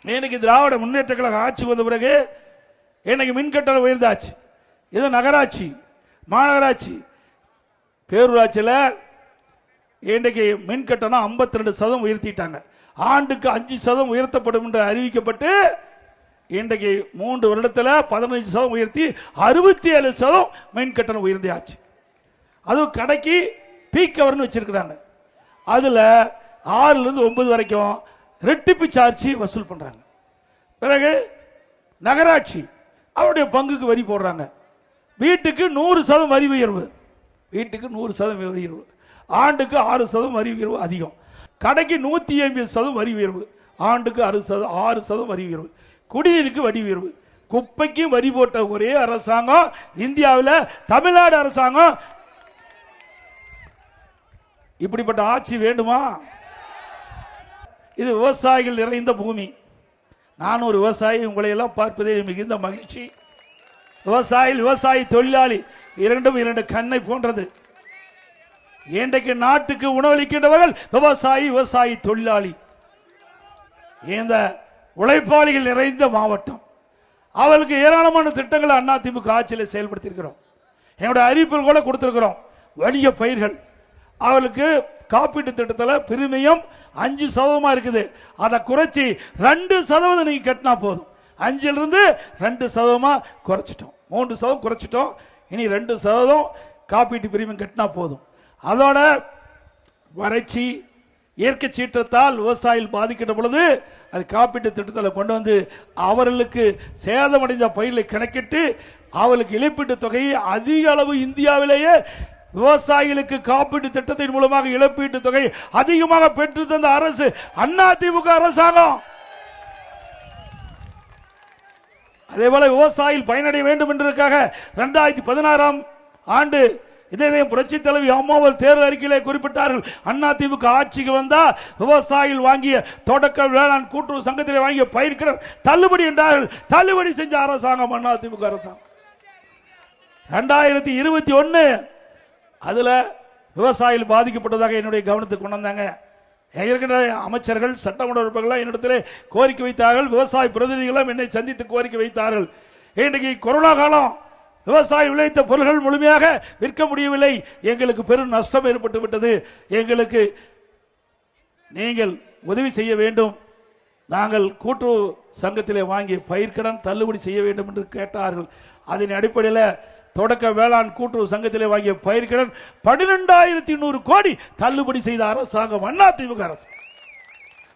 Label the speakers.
Speaker 1: இன்னைக்கு திராவிட முன்னேற்ற கழக ஆட்சி வந்த பிறகு இன்னைக்கு மின்கட்டணம் உயர்ந்தாச்சு. இது நகராட்சி, மாநகராட்சி, பேரூராட்சியில் இன்றைக்கு மின்கட்டணம் 52% உயர்த்திட்டாங்க. ஆண்டுக்கு 5% உயர்த்தப்படும் என்று அறிவிக்கப்பட்டு இன்றைக்கு 3 வருடத்தில் 15% உயர்த்தி 67% மின்கட்டணம் உயர்ந்தாச்சு. அதுவும் கடைக்கு பீக் கவர்னு வச்சிருக்கிறாங்க. அதில் 6லிருந்து 9 வரைக்கும் ரெட்டிப்பு சார்ஜ் வசூல் பண்ணுறாங்க. பிறகு நகராட்சி அவருடைய பங்குக்கு வரி போடுறாங்க. வீட்டுக்கு 100% வரி உயர்வு, வீட்டுக்கு 100% வரி உயர்வு, ஆண்டுக்கு 6% வரி உயர்வு அதிகம். கடைக்கு 150% வரி உயர்வு, ஆண்டுக்கு 6% வரி உயர்வு. குடிநீருக்கு வரி உயர்வு. குப்பைக்கு வரி போட்ட ஒரே அரசாங்கம் இந்தியாவில் தமிழ்நாடு அரசாங்கம். இப்படிப்பட்ட ஆட்சி வேண்டுமா? இது விவசாயிகள் நிறைந்த பூமி. நான் ஒரு விவசாயி, உங்களை எல்லாம் பார்ப்பதே மிகுந்த மகிழ்ச்சி. விவசாயி தொழிலாளி இரண்டும் 2 கண்ணை போன்றது. இன்றைக்கு நாட்டுக்கு உணவளிக்கின்றவர்கள் விவசாயி தொழிலாளி. இந்த உழைப்பாளிகள் நிறைந்த மாவட்டம். அவளுக்கு ஏராளமான திட்டங்களை அதிமுக ஆட்சியில் செயல்படுத்தியிருக்கிறோம். என்னுடைய அறிவிப்பில் கூட கொடுத்திருக்கிறோம். வணிக பயிர்கள் அவளுக்கு காப்பீட்டு திட்டத்தில் பிரிமியம் 5% இருக்குது. அதை குறைச்சி 2% நீங்க கட்டினா போதும். 5லிருந்து 2% குறைச்சிட்டோம். 3% குறைச்சிட்டோம். இனி 2% காப்பீட்டு பிரிமியம் கட்டினா போதும். அதோட வறட்சி, இயற்கை சீற்றத்தால் விவசாயிகள் பாதிக்கின்ற பொழுது அது காப்பீட்டு திட்டத்தில் கொண்டு வந்து அவர்களுக்கு சேதமடைந்த பயிர்களை கணக்கிட்டு அவர்களுக்கு இழப்பீட்டு தொகையை அதிக அளவு இந்தியாவிலேயே விவசாயிகளுக்கு காப்பீட்டு திட்டத்தின் மூலமாக இழப்பீட்டு தொகை அதிகமாக பெற்று தந்த அரசு அதிமுக அரசாங்கம். அதே போல விவசாயிகள் பயனடைய வேண்டும் என்பதற்காக 2016ஆம் ஆண்டு இதே புரட்சி தலைவி அம்மாவல் தேர்தல் அறிக்கையிலே குறிப்பிட்டார்கள். அதிமுக ஆட்சிக்கு வந்தா விவசாயிகள் வாங்கிய தொடக்க வேளாண் கூட்டுறவு சங்கத்திலே வாங்கிய பயிர்க்கடன் தள்ளுபடி என்றார்கள். தள்ளுபடி செஞ்ச அரசாங்கம் அதிமுக அரசாங்கம். 2021 அதுல விவசாயிகள் பாதிக்கப்பட்டதாக என்னுடைய கவனத்துக்கு கொண்டு வந்தாங்க. இருக்கின்ற அமைச்சர்கள், சட்டமன்ற உறுப்பினர்கள் என்னிடத்தில் கோரிக்கை வைத்தார்கள். விவசாய பிரதிநிதிகளும் என்னை சந்தித்து கோரிக்கை வைத்தார்கள். இன்றைக்கு கொரோனா காலம், விவசாயம் விளைவித்த பொருட்கள் முழுமையாக விற்க முடியவில்லை. எங்களுக்கு பெரும் நஷ்டம் ஏற்பட்டு விட்டது. எங்களுக்கு நீங்கள் உதவி செய்ய வேண்டும். நாங்கள் கூட்டுறவு சங்கத்திலே வாங்கிய பயிர்க்கடன் தள்ளுபடி செய்ய வேண்டும் என்று கேட்டார்கள். அதன் அடிப்படையில் தொடக்க வேளாண் கூட்டுறவு சங்கத்திலே வாங்கிய பயிர்க்கடன் 12,100 கோடி தள்ளுபடி செய்த அரசாங்கம் அதிமுக அரசு.